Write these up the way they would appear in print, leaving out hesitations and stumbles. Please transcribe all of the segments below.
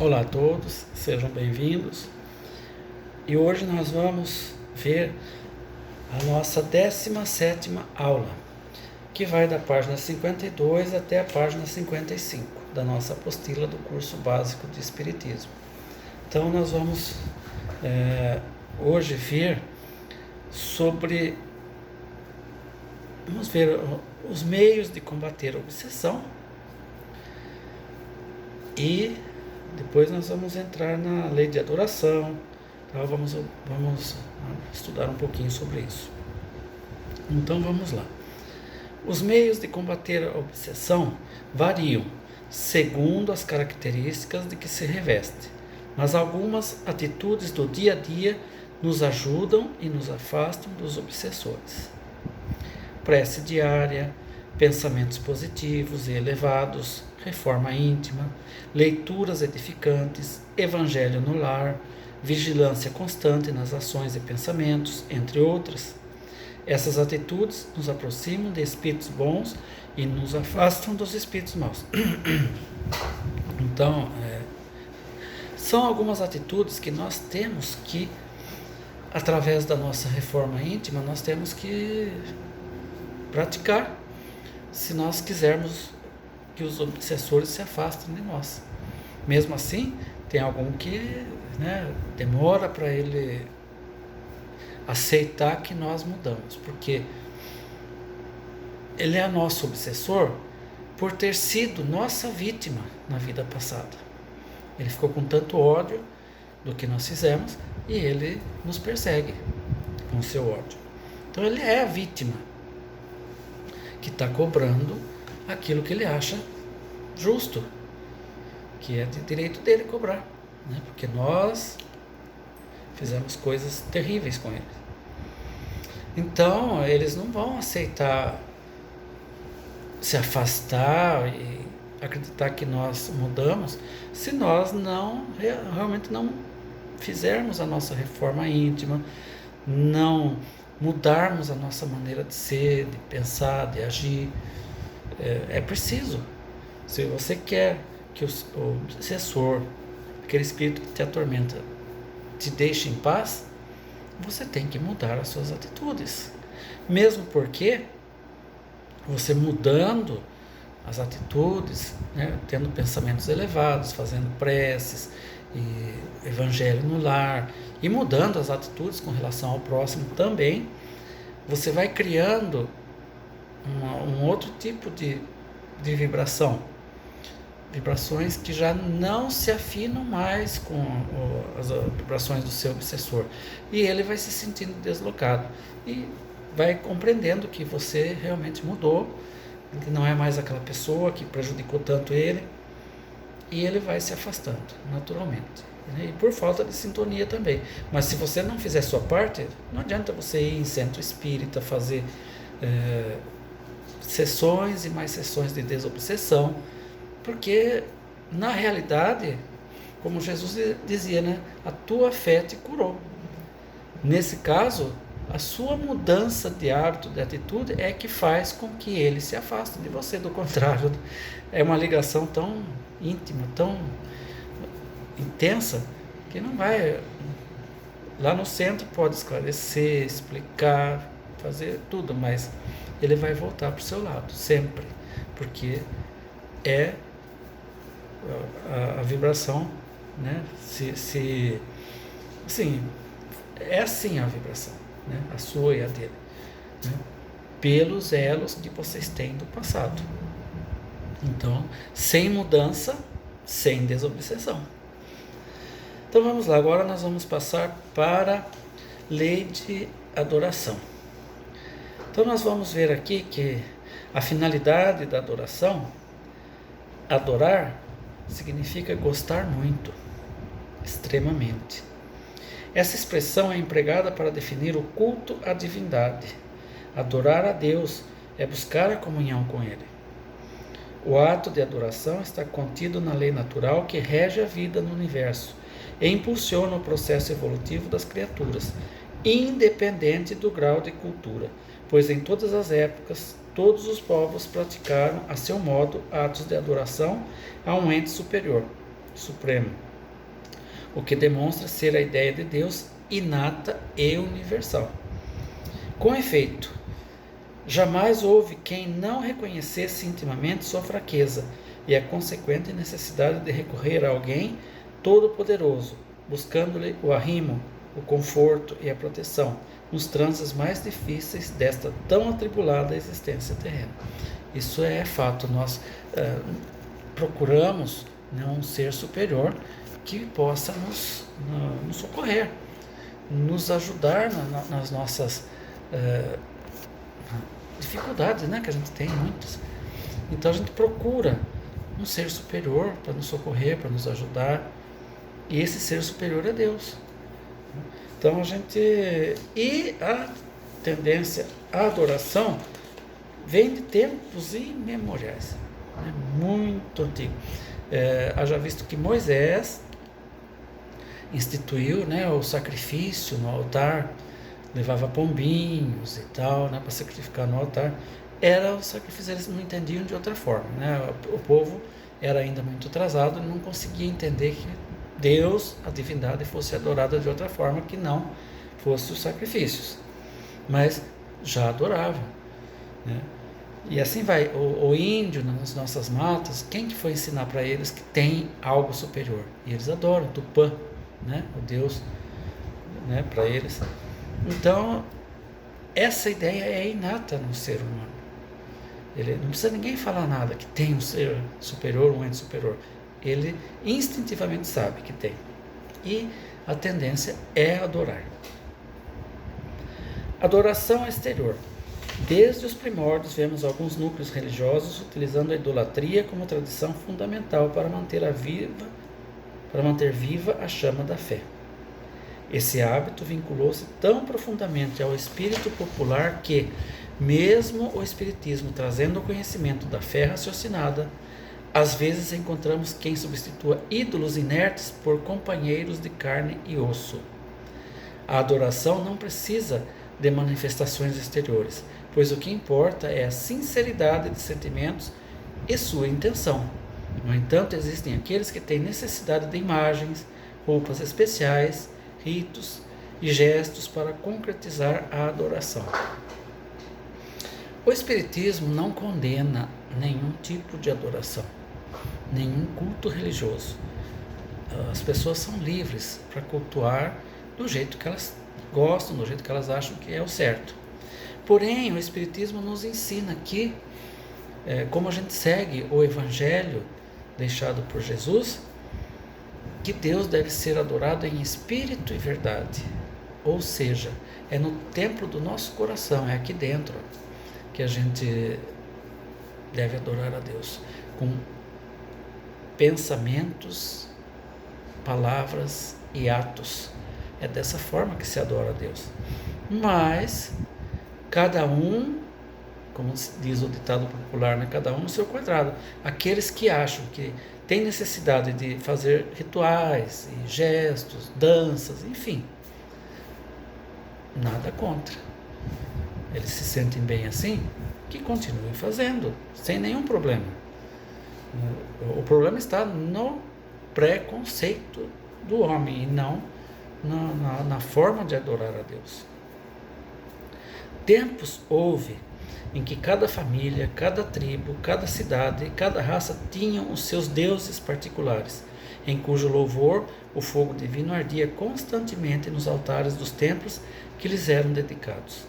Olá a todos, sejam bem-vindos. E hoje nós vamos ver a nossa 17ª aula, que vai da página 52 até a página 55 da nossa apostila do curso básico de Espiritismo. Então nós vamos hoje ver os meios de combater a obsessão, e depois nós vamos entrar na lei de adoração. Então vamos estudar um pouquinho sobre isso. Então vamos lá. Os meios de combater a obsessão variam segundo as características de que se reveste, mas algumas atitudes do dia a dia nos ajudam e nos afastam dos obsessores. Prece diária, pensamentos positivos e elevados, reforma íntima, leituras edificantes, evangelho no lar, vigilância constante nas ações e pensamentos, entre outras. Essas atitudes nos aproximam de espíritos bons e nos afastam dos espíritos maus. Então, são algumas atitudes que nós temos que, através da nossa reforma íntima, nós temos que praticar, se nós quisermos que os obsessores se afastem de nós. Mesmo assim, tem algum que demora para ele aceitar que nós mudamos, porque ele é nosso obsessor por ter sido nossa vítima na vida passada. Ele ficou com tanto ódio do que nós fizemos e ele nos persegue com o seu ódio. Então ele é a vítima que está cobrando aquilo que ele acha justo, que é de direito dele cobrar, porque nós fizemos coisas terríveis com ele. Então eles não vão aceitar se afastar e acreditar que nós mudamos se nós realmente não fizermos a nossa reforma íntima, não mudarmos a nossa maneira de ser, de pensar, de agir. É preciso. Se você quer que o obsessor, aquele espírito que te atormenta, te deixe em paz, você tem que mudar as suas atitudes. Mesmo porque você mudando as atitudes, tendo pensamentos elevados, fazendo preces, e evangelho no lar, e mudando as atitudes com relação ao próximo também, você vai criando um outro tipo de vibração. Vibrações que já não se afinam mais com as vibrações do seu obsessor. E ele vai se sentindo deslocado. E vai compreendendo que você realmente mudou, que não é mais aquela pessoa que prejudicou tanto ele. E ele vai se afastando, naturalmente. E por falta de sintonia também. Mas se você não fizer a sua parte, não adianta você ir em centro espírita, fazer sessões e mais sessões de desobsessão, porque na realidade, como Jesus dizia, a tua fé te curou. Nesse caso, a sua mudança de hábito, de atitude, é que faz com que ele se afaste de você. Do contrário, é uma ligação tão íntima, tão intensa, que não vai. Lá no centro pode esclarecer, explicar, fazer tudo, mas ele vai voltar para o seu lado, sempre, porque é a vibração, assim, é assim a vibração, a sua e a dele, pelos elos que vocês têm do passado. Então, sem mudança, sem desobsessão. Então vamos lá, agora nós vamos passar para a lei de adoração. Então nós vamos ver aqui que a finalidade da adoração, adorar, significa gostar muito, extremamente. Essa expressão é empregada para definir o culto à divindade. Adorar a Deus é buscar a comunhão com Ele. O ato de adoração está contido na lei natural que rege a vida no universo e impulsiona o processo evolutivo das criaturas, independente do grau de cultura, pois em todas as épocas, todos os povos praticaram, a seu modo, atos de adoração a um ente superior, supremo, o que demonstra ser a ideia de Deus inata e universal. Com efeito, jamais houve quem não reconhecesse intimamente sua fraqueza e a consequente necessidade de recorrer a alguém todo-poderoso, buscando-lhe o arrimo, o conforto e a proteção nos transes mais difíceis desta tão atribulada existência terrena. Isso é fato. Nós procuramos, né, um ser superior que possa nos socorrer, nos ajudar nas nossas dificuldades, né, que a gente tem muitas. Então a gente procura um ser superior para nos socorrer, para nos ajudar, e esse ser superior é Deus. Então a gente... E a tendência à adoração vem de tempos imemoriais, né? Muito antigo. Haja visto que Moisés instituiu, né, o sacrifício no altar, levava pombinhos e tal, né, para sacrificar no altar. Era o sacrifício, eles não entendiam de outra forma, né? O povo era ainda muito atrasado e não conseguia entender que Deus, a divindade, fosse adorada de outra forma que não fosse os sacrifícios, mas já adorava, né? E assim vai. O índio nas nossas matas, quem que foi ensinar para eles que tem algo superior? E eles adoram Tupã, né, o Deus, né, para eles. Então essa ideia é inata no ser humano. Ele não precisa ninguém falar nada que tem um ser superior, um ente superior. Ele instintivamente sabe que tem. E a tendência é adorar. Adoração exterior. Desde os primórdios, vemos alguns núcleos religiosos utilizando a idolatria como tradição fundamental para manter viva a chama da fé. Esse hábito vinculou-se tão profundamente ao espírito popular que, mesmo o espiritismo trazendo o conhecimento da fé raciocinada, às vezes encontramos quem substitua ídolos inertes por companheiros de carne e osso. A adoração não precisa de manifestações exteriores, pois o que importa é a sinceridade de sentimentos e sua intenção. No entanto, existem aqueles que têm necessidade de imagens, roupas especiais, ritos e gestos para concretizar a adoração. O Espiritismo não condena nenhum tipo de adoração, nenhum culto religioso. As pessoas são livres para cultuar do jeito que elas gostam, do jeito que elas acham que é o certo. Porém, o Espiritismo nos ensina que, como a gente segue o Evangelho deixado por Jesus, que Deus deve ser adorado em espírito e verdade. Ou seja, é no templo do nosso coração, é aqui dentro, que a gente deve adorar a Deus, com pensamentos, palavras e atos. É dessa forma que se adora a Deus. Mas cada um, como diz o ditado popular, né? Cada um no seu quadrado. Aqueles que acham que tem necessidade de fazer rituais, e gestos, danças, enfim, nada contra. Eles se sentem bem assim, que continuem fazendo, sem nenhum problema. O problema está no preconceito do homem e não na forma de adorar a Deus. Tempos houve em que cada família, cada tribo, cada cidade e cada raça tinham os seus deuses particulares, em cujo louvor o fogo divino ardia constantemente nos altares dos templos que lhes eram dedicados.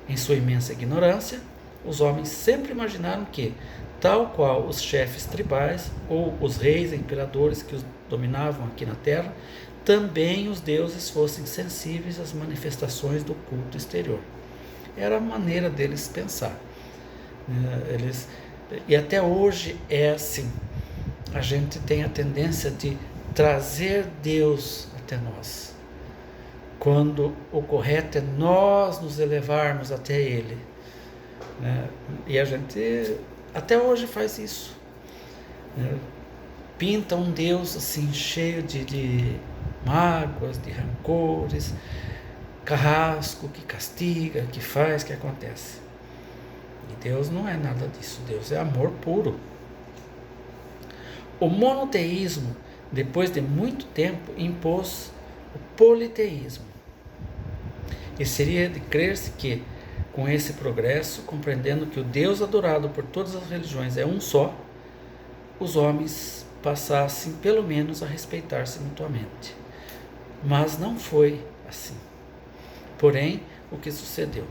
Em sua imensa ignorância, os homens sempre imaginaram que, tal qual os chefes tribais ou os reis e imperadores que os dominavam aqui na terra, também os deuses fossem sensíveis às manifestações do culto exterior. Era a maneira deles pensar. E até hoje é assim. A gente tem a tendência de trazer Deus até nós, quando o correto é nós nos elevarmos até Ele. E a gente até hoje faz isso. Pinta um Deus assim, cheio de mágoas, de rancores, carrasco, que castiga, que faz, que acontece. E Deus não é nada disso. Deus é amor puro. O monoteísmo depois de muito tempo, impôs o politeísmo. E seria de crer-se que, com esse progresso, compreendendo que o Deus adorado por todas as religiões é um só, os homens passassem pelo menos a respeitar-se mutuamente. Mas não foi assim. Porém, o que sucedeu?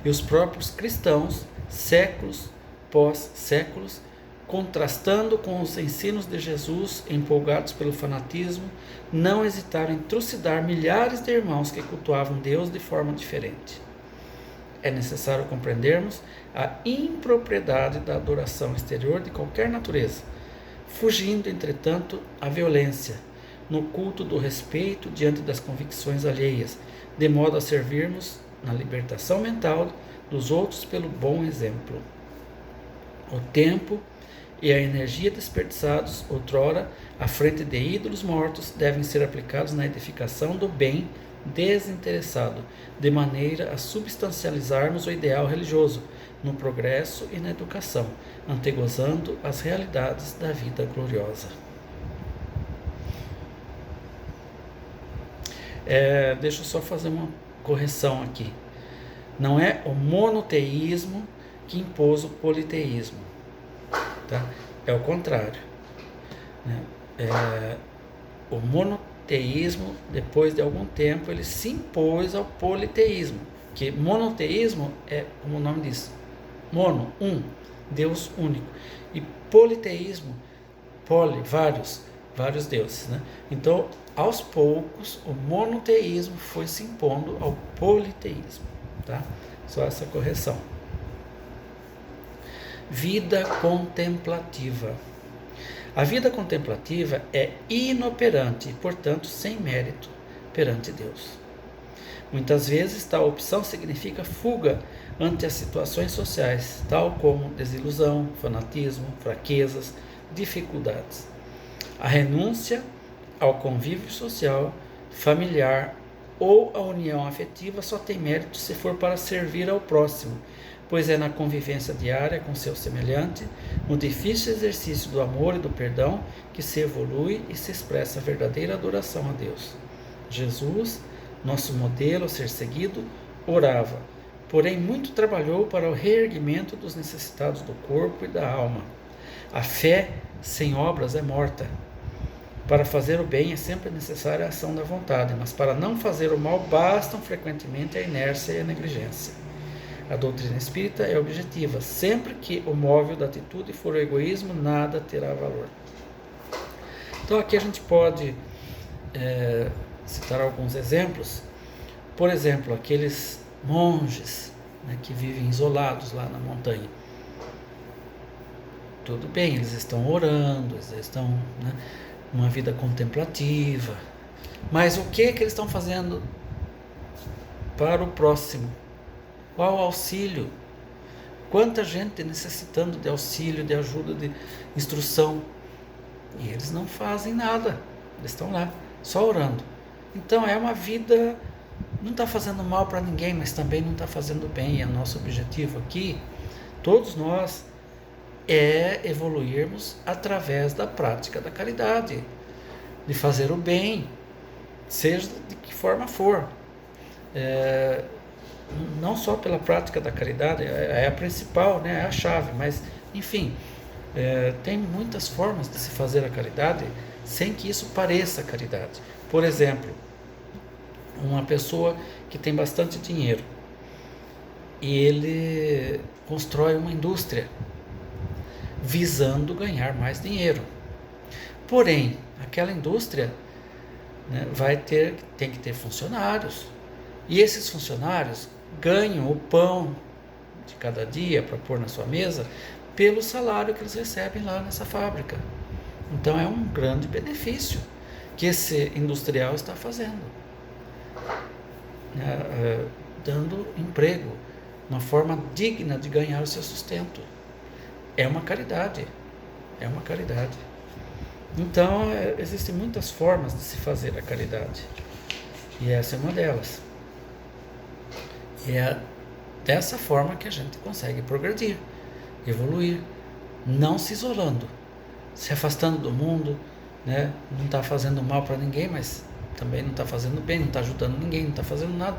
E os próprios cristãos, séculos pós séculos, contrastando com os ensinos de Jesus, empolgados pelo fanatismo, não hesitaram em trucidar milhares de irmãos que cultuavam Deus de forma diferente. É necessário compreendermos a impropriedade da adoração exterior de qualquer natureza, fugindo, entretanto, à violência, no culto do respeito diante das convicções alheias, de modo a servirmos na libertação mental dos outros pelo bom exemplo. O tempo e a energia desperdiçados outrora à frente de ídolos mortos devem ser aplicados na edificação do bem desinteressado, de maneira a substancializarmos o ideal religioso no progresso e na educação, antegozando as realidades da vida gloriosa. Deixa eu só fazer uma correção aqui. Não é o monoteísmo que impôs o politeísmo, tá? É o contrário, né? O monoteísmo, depois de algum tempo, ele se impôs ao politeísmo, que monoteísmo é, como o nome diz, mono, Deus único, e politeísmo, vários deuses, né? Então, aos poucos, o monoteísmo foi se impondo ao politeísmo, tá? Só essa correção. Vida contemplativa. A vida contemplativa é inoperante e, portanto, sem mérito perante Deus. Muitas vezes, tal opção significa fuga ante as situações sociais, tal como desilusão, fanatismo, fraquezas, dificuldades. A renúncia ao convívio social, familiar ou a união afetiva só tem mérito se for para servir ao próximo, pois é na convivência diária com seu semelhante, no difícil exercício do amor e do perdão, que se evolui e se expressa a verdadeira adoração a Deus. Jesus, nosso modelo a ser seguido, orava, porém muito trabalhou para o reerguimento dos necessitados do corpo e da alma. A fé sem obras é morta. Para fazer o bem é sempre necessária a ação da vontade, mas para não fazer o mal bastam frequentemente a inércia e a negligência. A doutrina espírita é objetiva. Sempre que o móvel da atitude for o egoísmo, nada terá valor. Então aqui a gente pode citar alguns exemplos. Por exemplo, aqueles monges, né, que vivem isolados lá na montanha. Tudo bem, eles estão orando, eles estão, né, uma vida contemplativa, mas o que eles estão fazendo para o próximo? Qual auxílio? Quanta gente necessitando de auxílio, de ajuda, de instrução, e eles não fazem nada, eles estão lá, só orando. Então é uma vida, não está fazendo mal para ninguém, mas também não está fazendo bem. E o nosso objetivo aqui, todos nós, é evoluirmos através da prática da caridade, de fazer o bem, seja de que forma for. Não só pela prática da caridade, é a principal, né, é a chave, mas, enfim, tem muitas formas de se fazer a caridade sem que isso pareça caridade. Por exemplo, uma pessoa que tem bastante dinheiro e ele constrói uma indústria visando ganhar mais dinheiro. Porém, aquela indústria, né, tem que ter funcionários. E esses funcionários ganham o pão de cada dia para pôr na sua mesa pelo salário que eles recebem lá nessa fábrica. Então é um grande benefício que esse industrial está fazendo, né, dando emprego, uma forma digna de ganhar o seu sustento. É uma caridade, Então, existem muitas formas de se fazer a caridade, e essa é uma delas. E é dessa forma que a gente consegue progredir, evoluir, não se isolando, se afastando do mundo, né? Não está fazendo mal para ninguém, mas também não está fazendo bem, não está ajudando ninguém, não está fazendo nada.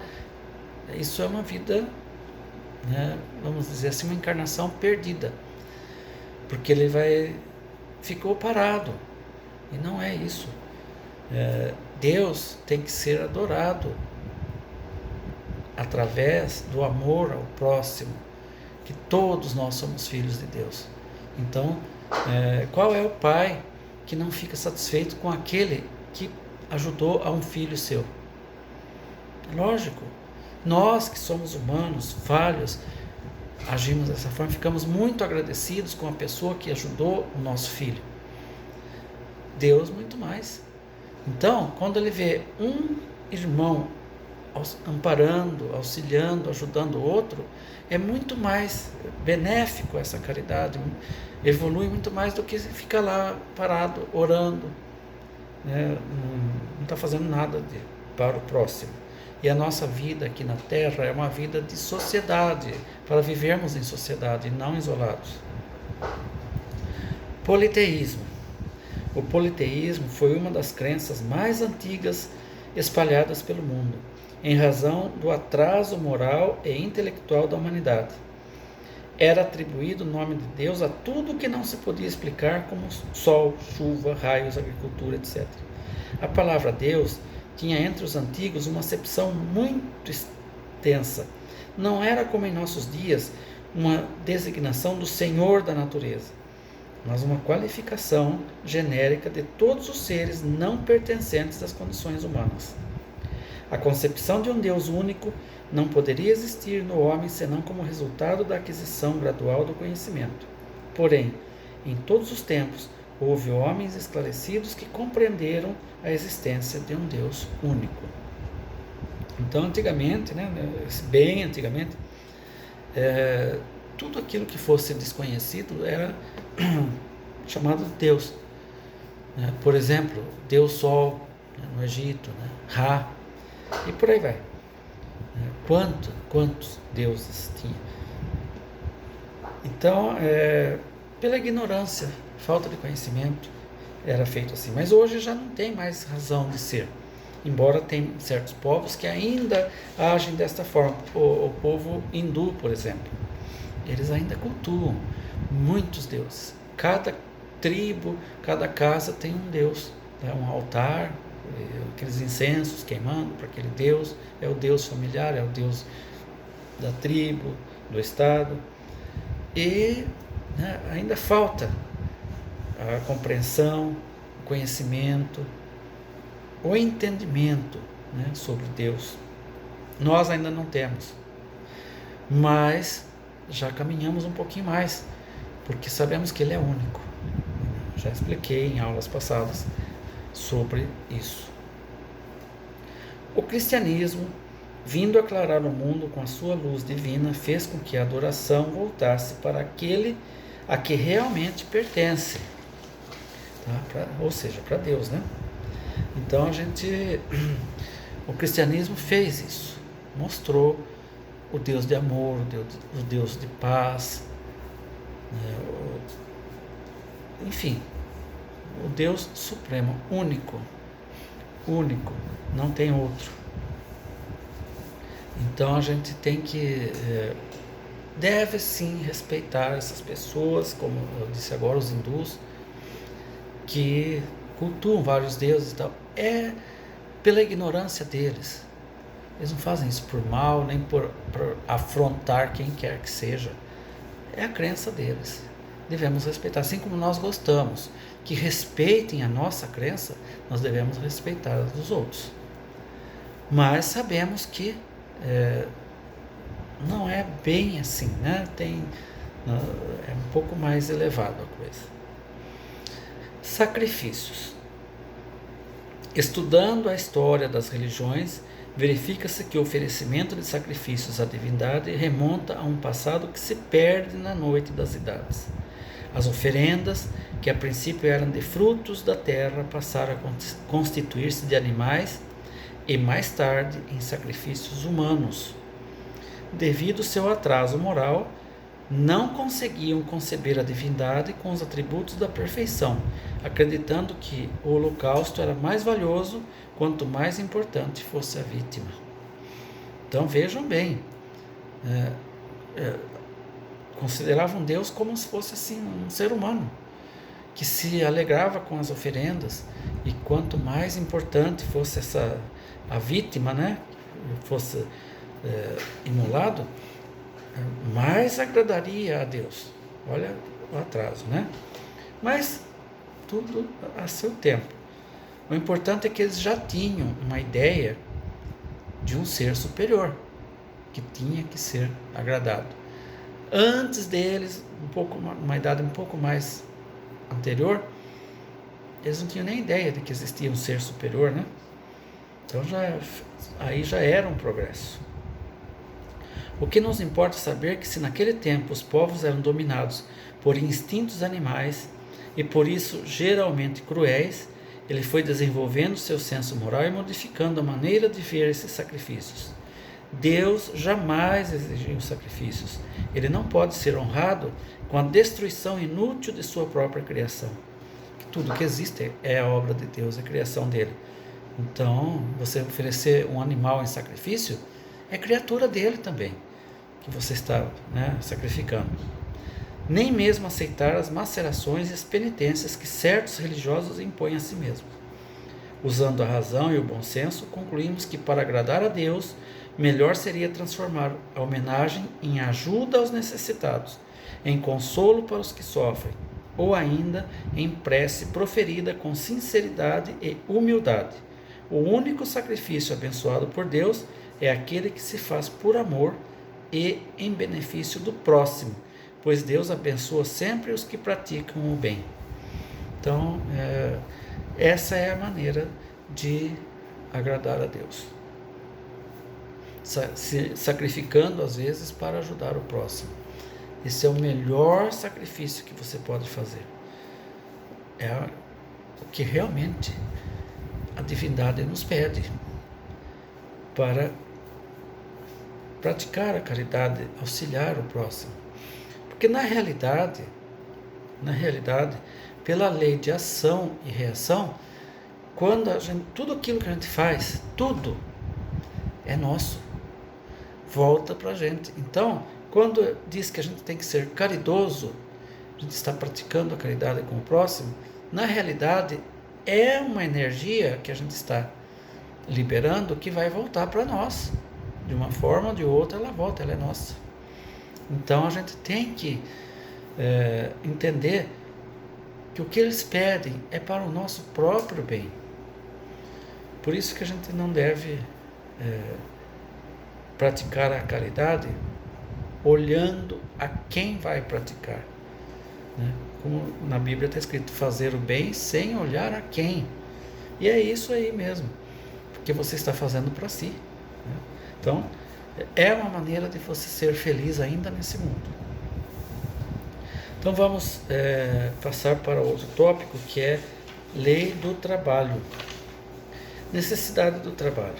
Isso é uma vida, né, vamos dizer assim, uma encarnação perdida, porque ele ficou parado, e não é isso. Deus tem que ser adorado através do amor ao próximo, que todos nós somos filhos de Deus. Então, qual é o pai que não fica satisfeito com aquele que ajudou a um filho seu? Lógico, nós que somos humanos, falhos, agimos dessa forma, ficamos muito agradecidos com a pessoa que ajudou o nosso filho. Deus muito mais. Então, quando ele vê um irmão amparando, auxiliando, ajudando o outro, é muito mais benéfico essa caridade, evolui muito mais do que ficar lá parado, orando, né? Não está fazendo nada para o próximo. E a nossa vida aqui na Terra é uma vida de sociedade, para vivermos em sociedade e não isolados. Politeísmo. O politeísmo foi uma das crenças mais antigas espalhadas pelo mundo, em razão do atraso moral e intelectual da humanidade. Era atribuído o nome de Deus a tudo que não se podia explicar, como sol, chuva, raios, agricultura, etc. A palavra Deus tinha entre os antigos uma acepção muito extensa. Não era como em nossos dias uma designação do Senhor da natureza, mas uma qualificação genérica de todos os seres não pertencentes às condições humanas. A concepção de um Deus único não poderia existir no homem senão como resultado da aquisição gradual do conhecimento. Porém, em todos os tempos, houve homens esclarecidos que compreenderam a existência de um Deus único. Então, antigamente, né, bem antigamente, tudo aquilo que fosse desconhecido era chamado de Deus. Por exemplo, Deus Sol, no Egito, Ra, e por aí vai. Quantos deuses tinha? Então, pela ignorância, falta de conhecimento, era feito assim. Mas hoje já não tem mais razão de ser. Embora tem certos povos que ainda agem desta forma. O povo hindu, por exemplo, eles ainda cultuam muitos deuses. Cada tribo, cada casa tem um deus, um altar, aqueles incensos queimando para aquele deus. É o deus familiar, é o deus da tribo, do estado. E ainda falta a compreensão, o conhecimento, o entendimento, sobre Deus. Nós ainda não temos, mas já caminhamos um pouquinho mais, porque sabemos que Ele é único. Já expliquei em aulas passadas sobre isso. O cristianismo, vindo aclarar o mundo com a sua luz divina, fez com que a adoração voltasse para aquele a que realmente pertence, ou seja, para Deus, Então o cristianismo fez isso, mostrou o Deus de amor, o Deus de paz, enfim, o Deus supremo, único, não tem outro. Então a gente tem que, deve sim respeitar essas pessoas, como eu disse agora, os hindus, que cultuam vários deuses e tal, pela ignorância deles. Eles não fazem isso por mal, nem por afrontar quem quer que seja. É a crença deles. Devemos respeitar, assim como nós gostamos que respeitem a nossa crença, nós devemos respeitar a dos outros. Mas sabemos que não é bem assim, é um pouco mais elevado a coisa. Sacrifícios. Estudando a história das religiões, verifica-se que o oferecimento de sacrifícios à divindade remonta a um passado que se perde na noite das idades. As oferendas, que a princípio eram de frutos da terra, passaram a constituir-se de animais e mais tarde em sacrifícios humanos. Devido ao seu atraso moral, não conseguiam conceber a divindade com os atributos da perfeição, acreditando que o holocausto era mais valioso quanto mais importante fosse a vítima. Então vejam bem, consideravam Deus como se fosse assim um ser humano, que se alegrava com as oferendas, e quanto mais importante fosse a vítima, né, fosse imolado, mais agradaria a Deus. Olha o atraso, né? Mas tudo a seu tempo. O importante é que eles já tinham uma ideia de um ser superior, que tinha que ser agradado. Antes deles, uma idade um pouco mais anterior, eles não tinham nem ideia de que existia um ser superior, né? Então aí já era um progresso. O que nos importa saber é que se naquele tempo os povos eram dominados por instintos animais e por isso geralmente cruéis, ele foi desenvolvendo seu senso moral e modificando a maneira de ver esses sacrifícios. Deus jamais exigiu sacrifícios. Ele não pode ser honrado com a destruição inútil de sua própria criação. Tudo que existe é a obra de Deus, a criação dele. Então, você oferecer um animal em sacrifício é criatura dele também, que você está, sacrificando. Nem mesmo aceitar as macerações e as penitências que certos religiosos impõem a si mesmos. Usando a razão e o bom senso, concluímos que para agradar a Deus, melhor seria transformar a homenagem em ajuda aos necessitados, em consolo para os que sofrem, ou ainda em prece proferida com sinceridade e humildade. O único sacrifício abençoado por Deus é aquele que se faz por amor e em benefício do próximo, pois Deus abençoa sempre os que praticam o bem. Então, essa é a maneira de agradar a Deus. Se sacrificando às vezes para ajudar o próximo. Esse é o melhor sacrifício que você pode fazer. É o que realmente a divindade nos pede para praticar a caridade, auxiliar o próximo. Porque na realidade, pela lei de ação e reação, quando tudo aquilo que a gente faz, tudo é nosso, volta para a gente. Então, quando diz que a gente tem que ser caridoso, a gente está praticando a caridade com o próximo, na realidade é uma energia que a gente está liberando que vai voltar para nós. De uma forma ou de outra ela volta, ela é nossa. Então a gente tem que entender que o que eles pedem é para o nosso próprio bem. Por isso que a gente não deve praticar a caridade olhando a quem vai praticar, né? Como na Bíblia está escrito, fazer o bem sem olhar a quem. E é isso aí mesmo, porque você está fazendo para si, né? Então, é uma maneira de você ser feliz ainda nesse mundo. Então vamos passar para outro tópico, que é lei do trabalho. Necessidade do trabalho.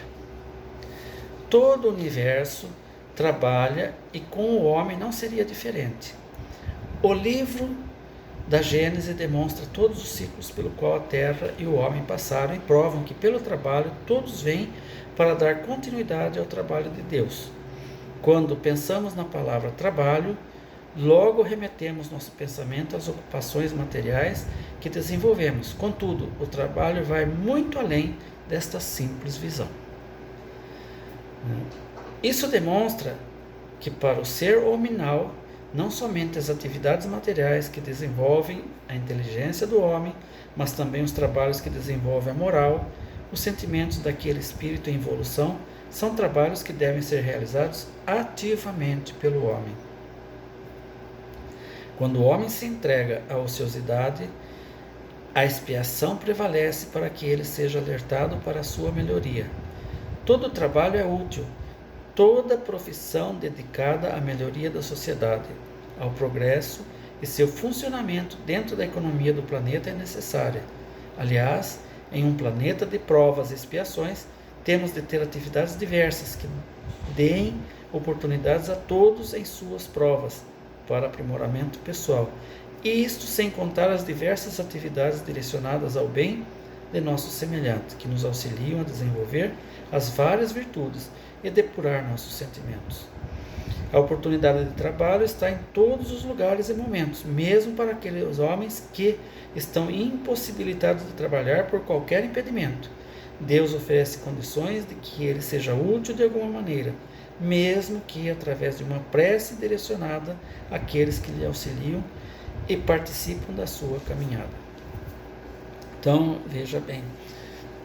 Todo o universo trabalha e com o homem não seria diferente. O livro da Gênese demonstra todos os ciclos pelo qual a terra e o homem passaram e provam que pelo trabalho todos vêm para dar continuidade ao trabalho de Deus. Quando pensamos na palavra trabalho, logo remetemos nosso pensamento às ocupações materiais que desenvolvemos. Contudo, o trabalho vai muito além desta simples visão. Isso demonstra que para o ser hominal, não somente as atividades materiais que desenvolvem a inteligência do homem, mas também os trabalhos que desenvolvem a moral, os sentimentos daquele espírito em evolução, são trabalhos que devem ser realizados ativamente pelo homem. Quando o homem se entrega à ociosidade, a expiação prevalece para que ele seja alertado para a sua melhoria. Todo trabalho é útil, toda profissão dedicada à melhoria da sociedade, ao progresso e seu funcionamento dentro da economia do planeta é necessária. Aliás, em um planeta de provas e expiações, temos de ter atividades diversas que deem oportunidades a todos em suas provas, para aprimoramento pessoal. Isto sem contar as diversas atividades direcionadas ao bem de nossos semelhantes, que nos auxiliam a desenvolver as várias virtudes e depurar nossos sentimentos. A oportunidade de trabalho está em todos os lugares e momentos, mesmo para aqueles homens que estão impossibilitados de trabalhar por qualquer impedimento. Deus oferece condições de que ele seja útil de alguma maneira, mesmo que através de uma prece direcionada àqueles que lhe auxiliam e participam da sua caminhada. Então, veja bem,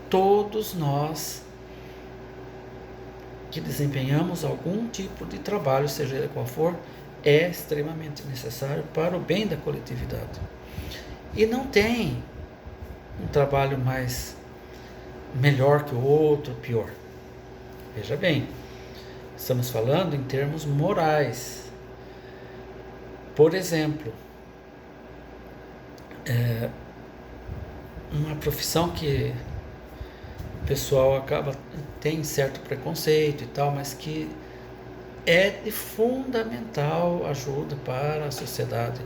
todos nós que desempenhamos algum tipo de trabalho, seja ele qual for, é extremamente necessário para o bem da coletividade. E não tem um trabalho melhor que o outro, pior. Veja bem, estamos falando em termos morais. Por exemplo, uma profissão que o pessoal tem certo preconceito e tal, mas que é de fundamental ajuda para a sociedade.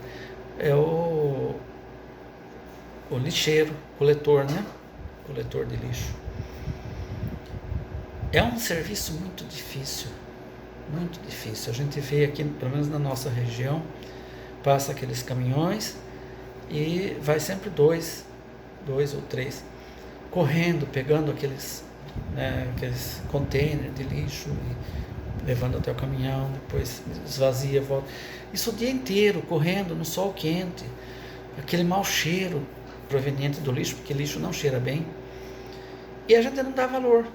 É o lixeiro, coletor, né? Coletor de lixo. É um serviço muito difícil, muito difícil. A gente vê aqui, pelo menos na nossa região, passa aqueles caminhões e vai sempre dois ou três, correndo, pegando aqueles containers de lixo e levando até o caminhão, depois esvazia, volta. Isso o dia inteiro, correndo no sol quente, aquele mau cheiro proveniente do lixo, porque lixo não cheira bem, e a gente não dá valor.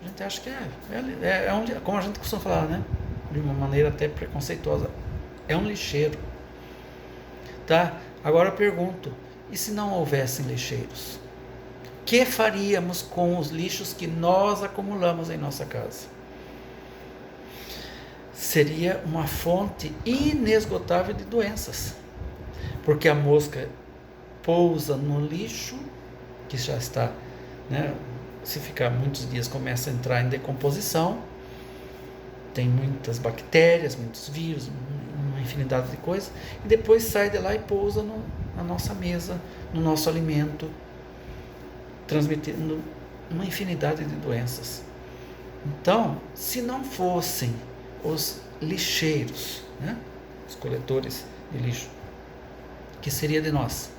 A gente acha que como a gente costuma falar, né? De uma maneira até preconceituosa, é um lixeiro. Tá? Agora eu pergunto, e se não houvessem lixeiros? O que faríamos com os lixos que nós acumulamos em nossa casa? Seria uma fonte inesgotável de doenças, porque a mosca pousa no lixo, que já está, né, se ficar muitos dias começa a entrar em decomposição, tem muitas bactérias, muitos vírus, uma infinidade de coisas, e depois sai de lá e pousa na nossa mesa, no nosso alimento, transmitindo uma infinidade de doenças. Então, se não fossem os lixeiros, né, os coletores de lixo, o que seria de nós?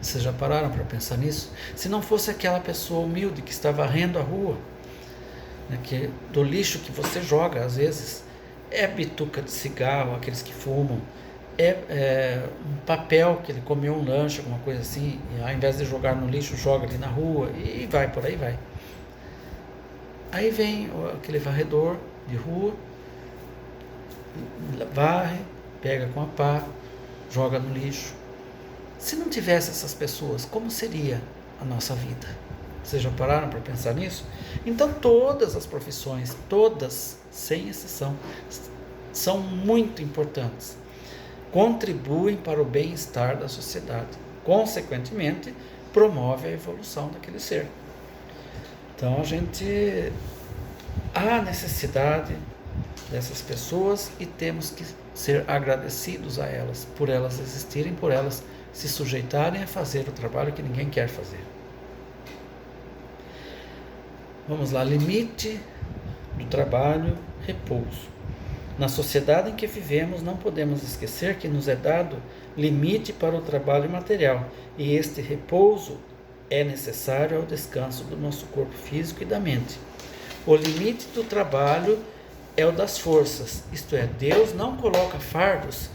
Vocês já pararam para pensar nisso? Se não fosse aquela pessoa humilde que está varrendo a rua, né, do lixo que você joga, às vezes, é bituca de cigarro, aqueles que fumam, é um papel que ele comeu um lanche, alguma coisa assim, e ao invés de jogar no lixo, joga ali na rua, e vai, por aí vai. Aí vem aquele varredor de rua, varre, pega com a pá, joga no lixo. Se não tivesse essas pessoas, como seria a nossa vida? Vocês já pararam para pensar nisso? Então todas as profissões, todas, sem exceção, são muito importantes. Contribuem para o bem-estar da sociedade. Consequentemente, promove a evolução daquele ser. Então há necessidade dessas pessoas e temos que ser agradecidos a elas, por elas existirem, por elas se sujeitarem a fazer o trabalho que ninguém quer fazer. Vamos lá, limite do trabalho, repouso. Na sociedade em que vivemos, não podemos esquecer que nos é dado limite para o trabalho material, e este repouso é necessário ao descanso do nosso corpo físico e da mente. O limite do trabalho é o das forças, isto é, Deus não coloca fardos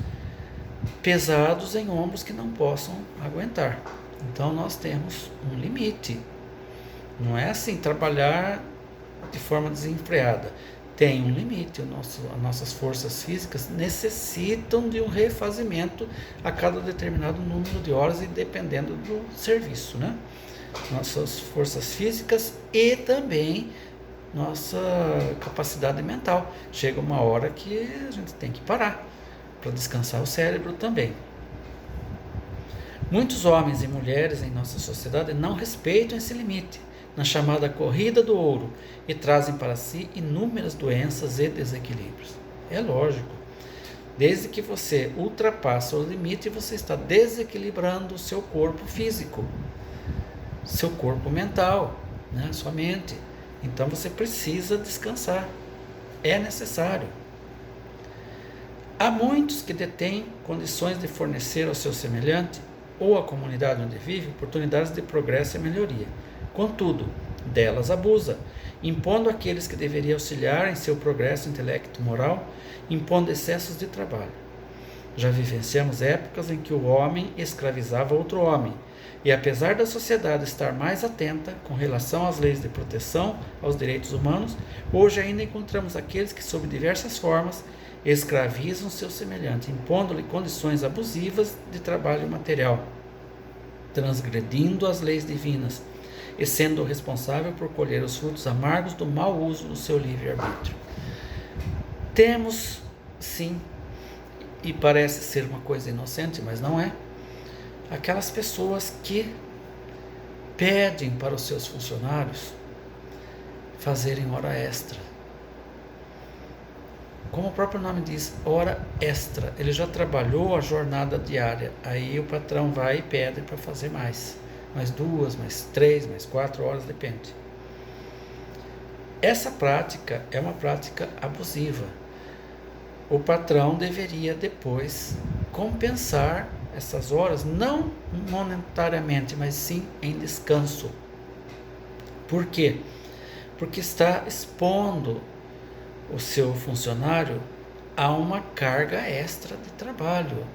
pesados em ombros que não possam aguentar. Então nós temos um limite. Não é assim trabalhar de forma desenfreada. Tem um limite. As nossas forças físicas necessitam de um refazimento a cada determinado número de horas e dependendo do serviço, né? Nossas forças físicas e também nossa capacidade mental. Chega uma hora que a gente tem que parar para descansar o cérebro também. Muitos homens e mulheres em nossa sociedade não respeitam esse limite, na chamada corrida do ouro, e trazem para si inúmeras doenças e desequilíbrios. É lógico, Desde que você ultrapassa o limite, você está desequilibrando o seu corpo físico, seu corpo mental, né? Sua mente. Então você precisa descansar. É necessário. Há muitos que detêm condições de fornecer ao seu semelhante ou à comunidade onde vive oportunidades de progresso e melhoria. Contudo, delas abusa, impondo àqueles que deveriam auxiliar em seu progresso intelecto moral, impondo excessos de trabalho. Já vivenciamos épocas em que o homem escravizava outro homem, e apesar da sociedade estar mais atenta com relação às leis de proteção aos direitos humanos, hoje ainda encontramos aqueles que, sob diversas formas, escravizam seu semelhante, impondo-lhe condições abusivas de trabalho material, transgredindo as leis divinas e sendo responsável por colher os frutos amargos do mau uso do seu livre-arbítrio. Temos, sim, e parece ser uma coisa inocente, mas não é, aquelas pessoas que pedem para os seus funcionários fazerem hora extra. Como o próprio nome diz, hora extra. Ele já trabalhou a jornada diária, aí o patrão vai e pede para fazer mais 2, mais 3, mais 4 horas, depende. Essa prática é uma prática abusiva. O patrão deveria depois compensar essas horas, não monetariamente, mas sim em descanso. Por quê? Porque está expondo o seu funcionário a uma carga extra de trabalho,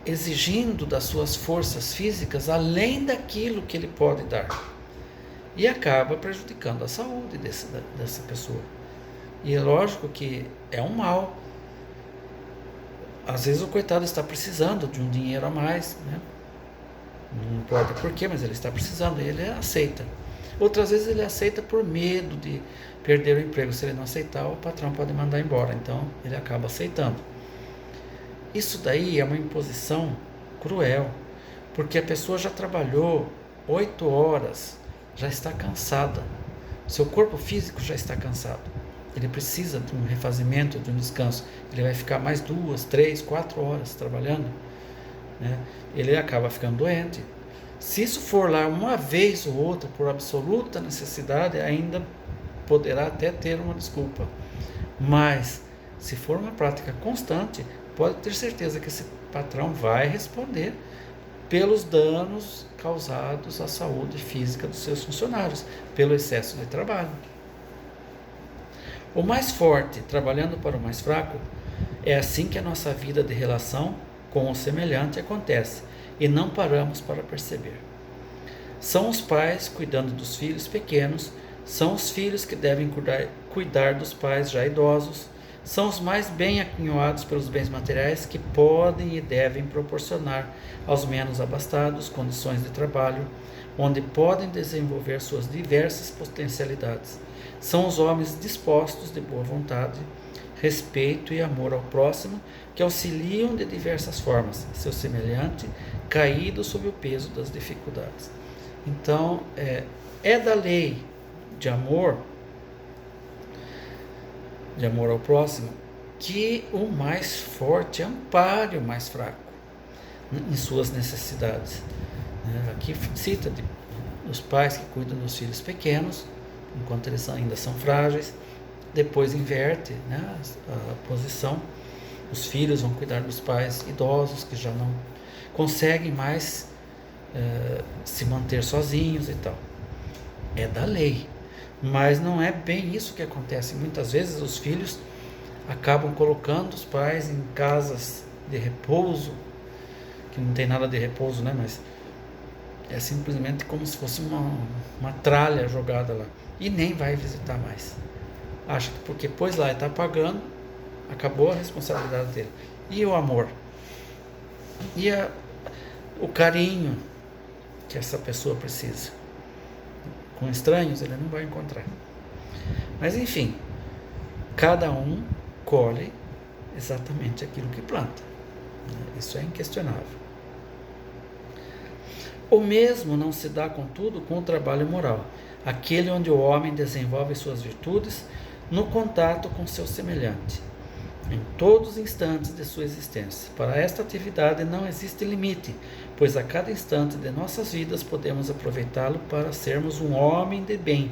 exigindo das suas forças físicas além daquilo que ele pode dar, e acaba prejudicando a saúde dessa pessoa. E é lógico que é um mal. Às vezes o coitado está precisando de um dinheiro a mais, né? Não importa por quê, mas ele está precisando e ele aceita. Outras vezes ele aceita por medo de perder o emprego. Se ele não aceitar, o patrão pode mandar embora. Então ele acaba aceitando. Isso daí é uma imposição cruel, porque a pessoa já trabalhou 8 horas, já está cansada. Seu corpo físico já está cansado. Ele precisa de um refazimento, de um descanso. Ele vai ficar mais 2, 3, 4 horas trabalhando, né? Ele acaba ficando doente. Se isso for lá uma vez ou outra, por absoluta necessidade, ainda poderá até ter uma desculpa. Mas, se for uma prática constante, pode ter certeza que esse patrão vai responder pelos danos causados à saúde física dos seus funcionários, pelo excesso de trabalho. O mais forte trabalhando para o mais fraco, é assim que a nossa vida de relação com o semelhante acontece, e não paramos para perceber. São os pais cuidando dos filhos pequenos, são os filhos que devem cuidar dos pais já idosos, são os mais bem aquinhoados pelos bens materiais que podem e devem proporcionar aos menos abastados condições de trabalho, onde podem desenvolver suas diversas potencialidades. São os homens dispostos de boa vontade, respeito e amor ao próximo, que auxiliam de diversas formas seu semelhante caído sob o peso das dificuldades. Então, é da lei de amor ao próximo, que o mais forte ampare o mais fraco em suas necessidades. Aqui cita os pais que cuidam dos filhos pequenos, enquanto eles ainda são frágeis. Depois inverte, né, a posição. Os filhos vão cuidar dos pais idosos que já não conseguem mais se manter sozinhos e tal. É da lei. Mas não é bem isso que acontece. Muitas vezes os filhos acabam colocando os pais em casas de repouso, que não tem nada de repouso, né? Mas é simplesmente como se fosse uma tralha jogada lá. E nem vai visitar mais. Acha que porque pôs lá e está pagando, acabou a responsabilidade dele. E o amor? E o carinho que essa pessoa precisa? Com estranhos ele não vai encontrar. Mas enfim, cada um colhe exatamente aquilo que planta. Isso é inquestionável. O mesmo não se dá, contudo, com o trabalho moral, aquele onde o homem desenvolve suas virtudes no contato com seu semelhante. em todos os instantes de sua existência. Para esta atividade não existe limite, pois a cada instante de nossas vidas podemos aproveitá-lo para sermos um homem de bem,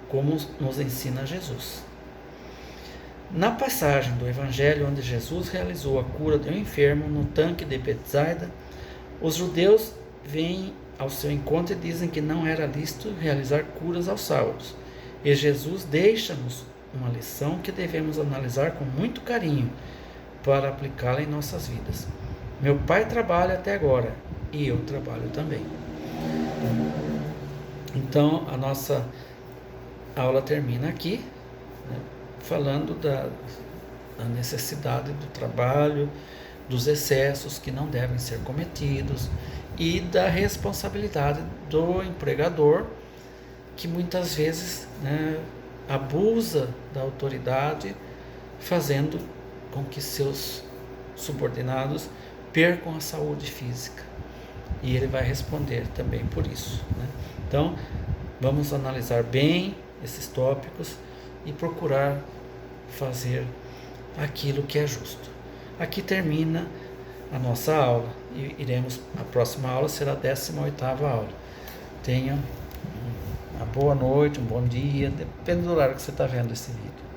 como nos ensina Jesus. Na passagem do Evangelho onde Jesus realizou a cura de um enfermo no tanque de Betsaida, os judeus vêm ao seu encontro e dizem que não era lícito realizar curas aos sábados. E Jesus deixa-nos uma lição que devemos analisar com muito carinho para aplicá-la em nossas vidas. Meu pai trabalha até agora e eu trabalho também. Então, a nossa aula termina aqui, né, falando da necessidade do trabalho, dos excessos que não devem ser cometidos e da responsabilidade do empregador, que muitas vezes, né, abusa da autoridade, fazendo com que seus subordinados percam a saúde física. E ele vai responder também por isso, né? Então, vamos analisar bem esses tópicos e procurar fazer aquilo que é justo. Aqui termina a nossa aula e a próxima aula será a 18ª aula. Tenha uma boa noite, um bom dia, depende do horário que você está vendo esse vídeo.